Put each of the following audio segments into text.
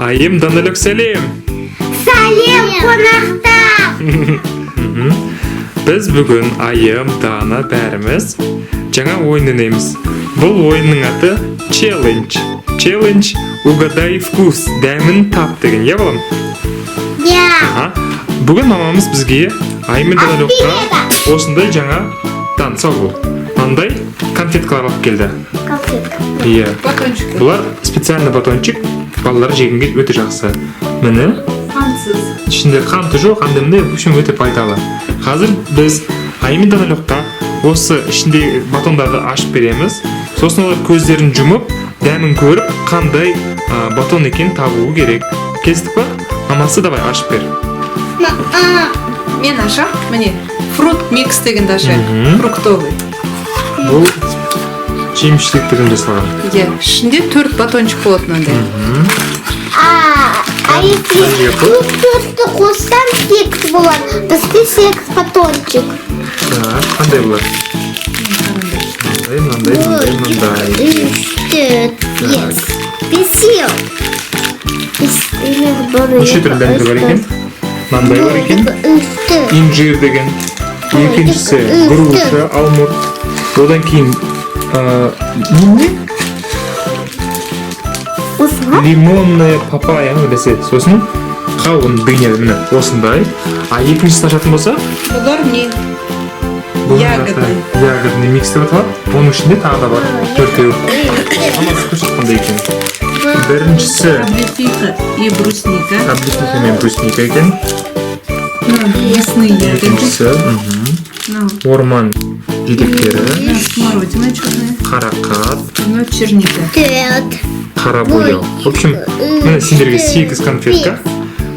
Айым Данылық сәлем. Сәлем қонақта. Біз бүгін Айым, Дана бәріміз жаңа ойын ойнаймыз. Бұл ойынның аты челлендж. Челлендж угадай вкус, дәмін тап деген, иә балам? Иә. Бүгін мамамыз бізге Айым мен Данылыққа осындай жаңа сау бол. Мынандай конфеткалар алып келді. Конфетка. Иә. Батончик. Бұлар специальный батончик. Балалар жегенге өте жақсы. Міне Қантсыз. ішінде қанты жоқ, қандымды, в общем, өте пайдалы. Қазір біз Айым мен Данылыққа осы ішінде батондарды ашып береміз. Сосын олар көздерін жұмып, дәмін көріп, қандай батон екенін табуы керек. Келістік па? Мамасы давай ашып бер. Мен ашам, міне, фрукт микс дегенді ашайын. Фруктовый. Бұл жемішлік деген жасалған. Иә, ішінде 4 батончик болады мынандай. А если төртті қоссам 8 болады. Бізде 8 батончик. Так, қандай бұлар? Мынандай. 3, 4, 5. Неше түрлі дәмдер бар екен? Мынандай бар екен. Инжир деген. Екіншісі груша, алмұрт. Одан кейін лимонная папайя десе, сосын қауын дыня, міне осындай. А екіншісін ашатын болса, Бұлар не? Ягодный. Ягодный микс деп аталады. Оның ішінде тағы да бар. Төртеу. Мамасы көрсетіп қандай екен. Біріншісі Облепиха и брусника. облепиха мен брусника екен. Лесные ягоды. Екіншісі орман жидектері, Смородина черная. қарақат, Черника. 4. қара бояу. В общем, міне сендерге 8 конфетка.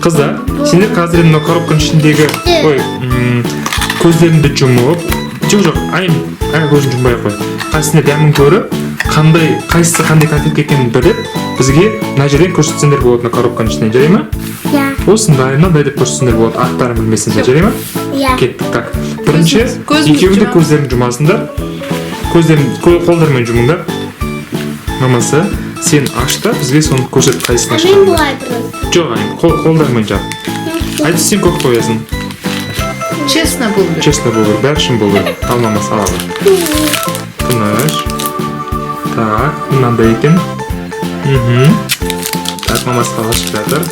Қыздар, сендер қазір мына коробканың ішіндегі көздеріңді жұмып, жоқ, айым көзін жұмбай ақ қой. Қайсысында дәмін көріп, қайсысы қандай конфетка екенін біліп, бізге мына жерден көрсетсеңдер болады мына коробканың ішінен, жарай ма? Иә. Осындай, мынандай деп көрсетсеңдер болады, аттарын білмесеңдер, жарай ма? Иә. Кеттік, так. Бірінші, Көзімізді екеуі де жұмамыз. көздерін жұмасыңдар. Қолдармен жұмыңдар. Мамасы, сен аш та, бізге соны көрсет, қайсысын Мен ашқаныңды. бұлай просто. Жоқ, айым, қолдармен жап. Айтып сен көп қоясың. Честно был бы. Честно болу, бәрі шын болу. Ал мамасы алады. Тыныш. Так, мынандай екен. Так, мамасы ашып жатыр.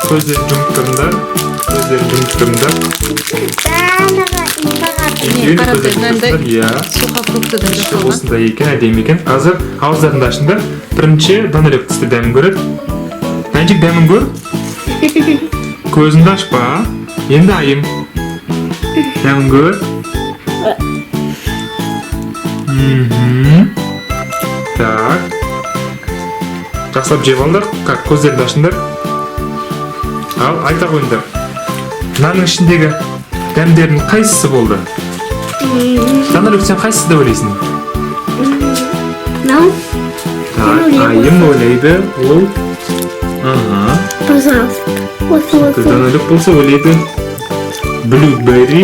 Көздерін жұмып тұрыңдар. Не, қараптай, мынандай Иә. сухофруктыдан жасалған. Осындай екен, әдемі екен. Қазір ауыздарында ашыңдар. Бірінші Данылық тісті дәмін көреді. Мәнжік дәмін көр. Көзіңді ашпа. Енді айым. Дәмін көр. Так. Жақсылап жеп алдар. Как, көздерді ашыңдар. Ал, айта қойыңдар. Мынаның ішіндегі дәмдердің қайсысы болды? Данылық, сен қайсысы деп ойлайсың? Мынау? Так, айым ойлайды. Ол. Пожалуйста. Вот. Данылық болса ойлайды. Блюберри.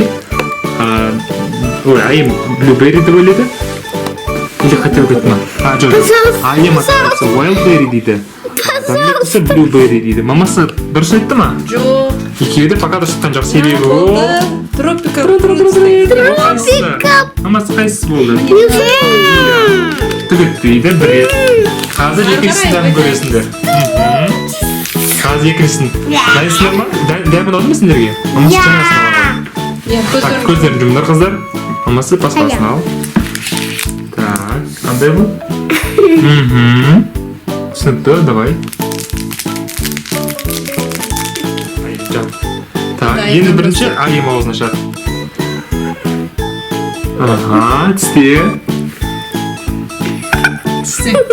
Ой, айым блюберри деп ойлайды. Или хотел говорить мына. Жоқ. Айым атасы wildberry дейді. Данылық болса блюберри дейді. Мамасы дұрыс айтты ма? Жоқ. Екеуі де пока дұрыс айтқан жоқ. Себебі ол Тропика. Мамасы қайсысы болды? Түгіт дейді, бір рет. Қазір екіншісін дәмін көресіңдер. Қазір екіншісін. Дайынсыңдар ма? Дәмін алды ма сендерге? Мамасы жаңасын алады. Так, көздерін жұмдар қыздар. Мамасы басқасын ал. Так, қандай бұл? Түсінікті, давай. Endi birinchi ayım og'zini ochadi. Aha, tiste.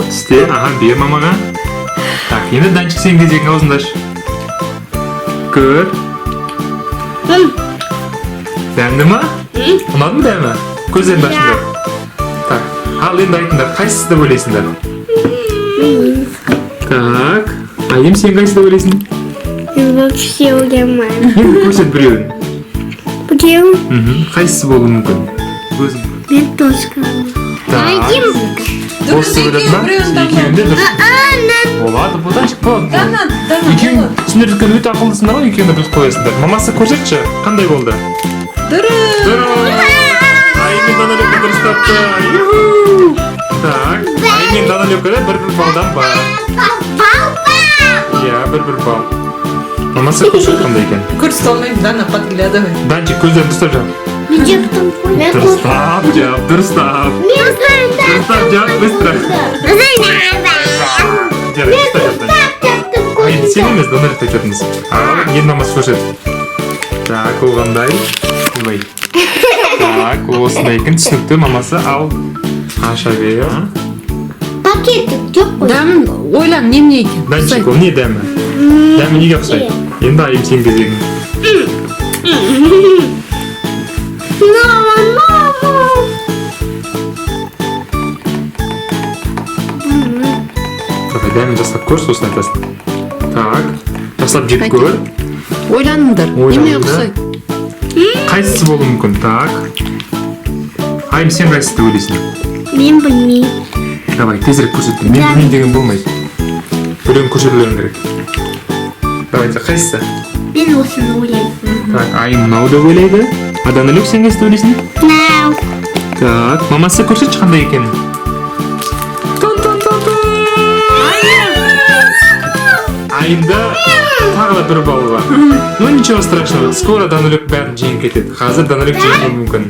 Tiste, aha, ber mamaga. Tak, endi danchik sen kezeging og'zini och. Ko'r. Beğendimi? Unadı mı deme? Ko'zlaringni ochinglar. Tak, al endi aytinglar, qaysisi deb o'ylaysizlar? Tak, ayım sen qaysi deb o'ylaysan? Вообще uyamadım. Endi ko'rsat birovni. Bugün Qaysisi bo'lishi mumkin? O'zing. ben toşkanım. Tak. Boş söyledin mi? İkiyinde dur. Anne. Oladu, buradan çık bu. Dana. İkiyün sinirlikten öte akıllısınlar ama ikiyinde biz koyasınlar. Maması ko'rsatchi, qanday bo'ldi? Durun. Aymen Danilokka durs topdi. Yuhu. Tak. Aymen Danilokka bir baldan bor. Ya, bir bal. Maması ko'rsat qanday ekan? Ko'rsatolmaydi, Dana подглядывай. Danchik ko'zdan turib. Дұрыстап. Дұрыстап, жап, быстро. Жарай, дұрыстап. Айын, сен емес, Данилік тәкетіңіз. Ал, енді мамасы көрсет. Так, ол қандай? Олай. Так, осындай екен, түсінікті мамасы. Ал, аша бер. Пакетик жоқ қой. Дәм, ойлан, немене екен? Данчик, ол не дәмі? Дәмі неге ұқсайды? Енді айым сен кезегің. Дәмін жасап көр, сосын айтасың. Так, жасап жеп көр. Ойланыңдар, немене ұқсайды? Қайсысы болуы мүмкін? Так. Айым, сен қайсысы деп ойлайсың? Мен білмеймін. Давай, тезірек көрсеттім. Мен деген болмайды. Біреуін көрсетулерің керек. Давай, қайсысы? Мен осыны ойлаймын. Так, айым мынау деп ойлайды. А Данилік сен қайсысы деп ойлайсың? Мынау. Так, мамасы көрсетші қандай екенін. Айымда тағы да бір балл бар. Ну ничего страшного, скоро Данилік бәрін жеңіп кетеді. Қазір Данилік жеңуі мүмкін.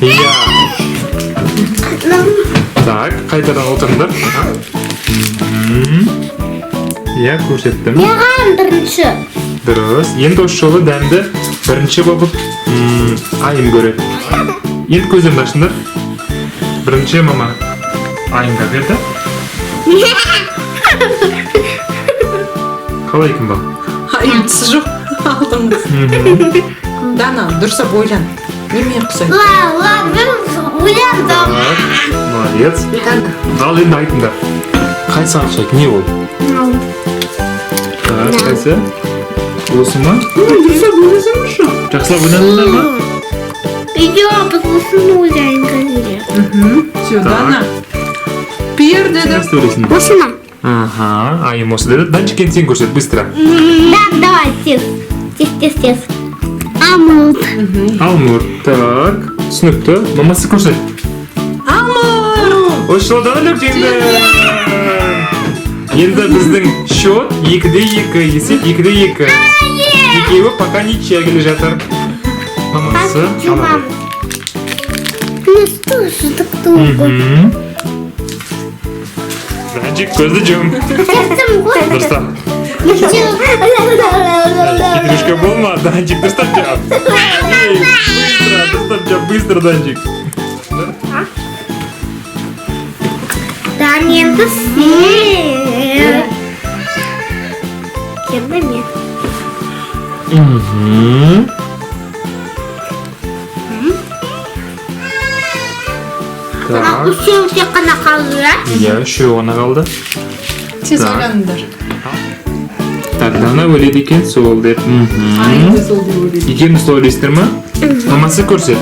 Иә. Так, қайтадан отырыңдар. Иә, көрсеттім. Маған бірінші. Дұрыс. Енді осы жолы дәмді бірінші болып айым көреді. Енді көздеріңді ашыңдар. Бірінші мама айымға берді. Қалай екен бұл? Айым тісі жоқ. Алдыңыз. Дана, дұрыстап ойлан. Немене ұқсайды? Ладно, ойландым. Так, молодец. Дана. Ал енді айтыңдар. Қайсы ұқсайды? Не ол? Так, қайсы? Осы ма? Жақсылап ойландыңдар ма? Видео біз осыны ойлайын қазір. Все, Дана. Пер Сен деді. қайсы ойлайсың? Осыны. Ага, айым осы деді. Данчик, енді сен көрсет, быстро. Да, давай, тез. Тез. Амут. Алмур. Так, түсінікті. Мамасы көрсет. Амур. Осы жолы Данилік жеңді. Енді біздің счет 2-2, есеп 2-2. Екеуі пока ничья келе жатыр. Мамасы алады. Ну что ж так долго? Данчик, көзді жум. Сердцем ғой. Дұрыстап. Хитрюшка болма, Данчик, дұрыстап жап. Ей, быстро, дұрыстап жап, быстро, Данчик. Да, енді сен. Енді мен. Так, Үшеу тек қана қалды, ja? иә, үшеу ғана қалды. Тез Так. ойланыңдар. Так, Дана ойлайды екен, сол деп. Айым да сол деп ойлайды. Екеуміз ойлайсыздар ма? Мамасы көрсет.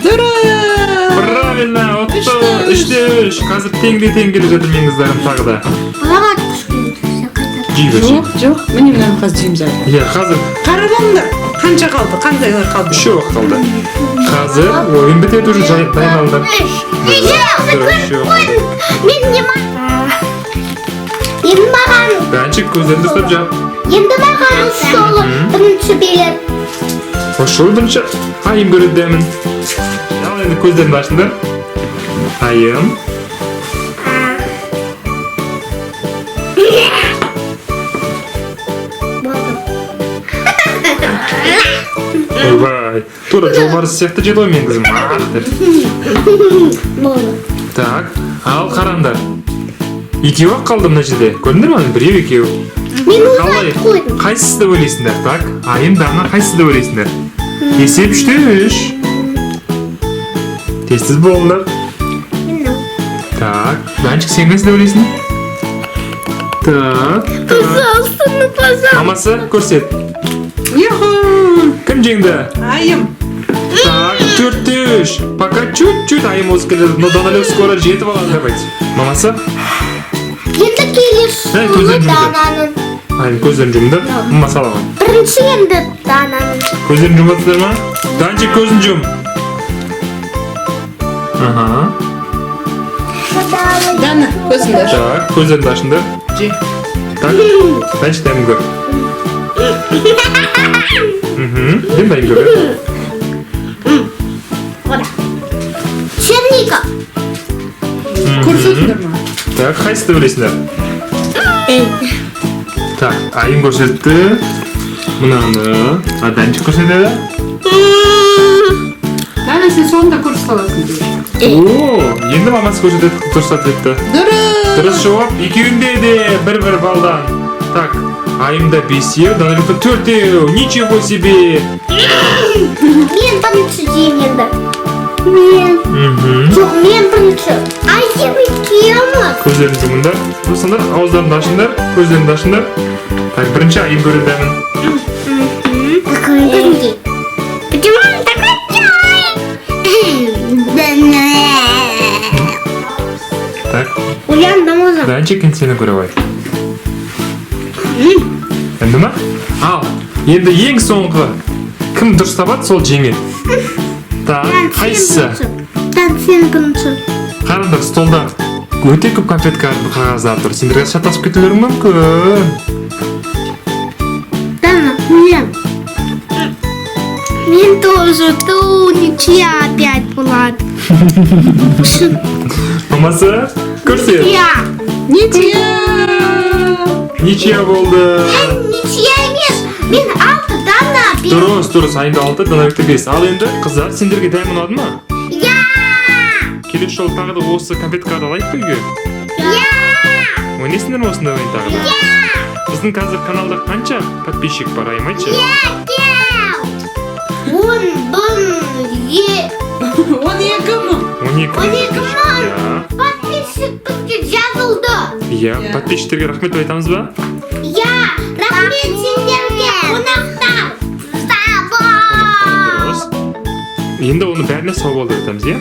Дұрыс. Правильно, отто, 3-3. Қазір тең келе жатыр менің қыздарым тағы да. Балаға кішкене тұрса қайтады. Жей берші. Жоқ, міне мынаны қазір жейміз әлі. Иә, қазір Қаралаңдар. Қанша қалды? Қандайлар қалды? үшеу қалды. Қазір ойын бітеді уже дайындалыңдар. Үшеу қалды. Мен не енді маған Данчик, көздеріңді ұстап жап. енді маған жолы бірінші береді. Осы жолы бірінші айым көреді дәмін. Ал енді көздеріңді ашыңдар. Айым. ойбай тура жолбарыс сияқты жеді ғой менің қызым деп. Болды. Так, ал қараңдар. Екеу ақ қалды мына жерде. Көрдіңдер ме? Біреу, екеу. Мен өзі Қалай? айтып қойдым. Қайсысы деп ойлайсыңдар? Так, Айым, Дана қайсысы деп ойлайсыңдар? Есеп 3-те 3. Тезсіз болыңдар. Так, Данчик сен қайсысы деп ойлайсың? Так. Пожалуйста, ну пожалуйста. Мамасы көрсет. Юху! Кім жеңді? Айым. Так, 4-те 3. Пока чуть-чуть Айым озып келеді, но Даналев скоро жетіп алады давайте. Мамасы? Енді келесі Ей, жолы көздерін жұмды. Дананың. Айым көздерін жұмды. Масалаған. Бірінші енді Дананың. Көздерін жұматсыздар ма? Данчик көзін жұм. Ага. Дана, көзіңді ач. Так, көздеріңді ашыңдар. Же. Так, Данчик дәмін көр. Дем дайын көр. Черника. Көрсетіңдер ма? Так, қайсысы деп ойлайсыңдар? Так, Айым көрсетті. Мынаны. А Данчик көрсетеді. Дана, сен соңында көрсете аласың. О, енді мамасы көрсетеді, дұрыстап кетті. Дұрыс! Дұрыс жауап, екеуінде де бір балдан. Так, Айымда 5-еу, Даналевта 4-еу. Ничего себе! Мен бірінші жеңілді. Мен. Жоқ, мен бірінші. Айым екеуміз. Көздерін жұмыңдар. Тұрсыңдар, ауыздарыңды ашыңдар, көздеріңді ашыңдар. Так, бірінші Айым көреді дәмін. Покажи. Почему он такой Так, Уяндым өзім. Данчик енді сені көре қойды. Енді ма? Ал, енді ең соңғы кім дұрыс табады, сол жеңеді. Так, қайсысы? Сен бірінші. Қараңдар, столда өте көп конфет қағаздар тұр. Сендерге шатасып кетулерің мүмкін. Дана, мен. Мен тоже. То ничья опять болады. Мамасы, көрсет. Я. Ничья! Ничья болды. Ничья емес. Мен 6, Дана 5. Дұрыс, Айымда 6, Даналевта 5. Ал енді, қыздар, сендерге дәм ұнады ма? Я. Келесі жолы тағы да осы конфет қағазды алайық па үйге? Я. Ойнайсыңдар ма осында ойын тағы да? Біздің қазір каналда қанша подписчик бар, Айым айтшы? 12 12 12 мың. Иә. подписчик бізге жазылды. Иә, подписчиктерге рахмет айтамыз ба? Я. Рахмет сендерге. Қонақтар. Сау бол. Дұрыс. Енді оны бәріне сау бол деп айтамыз, иә?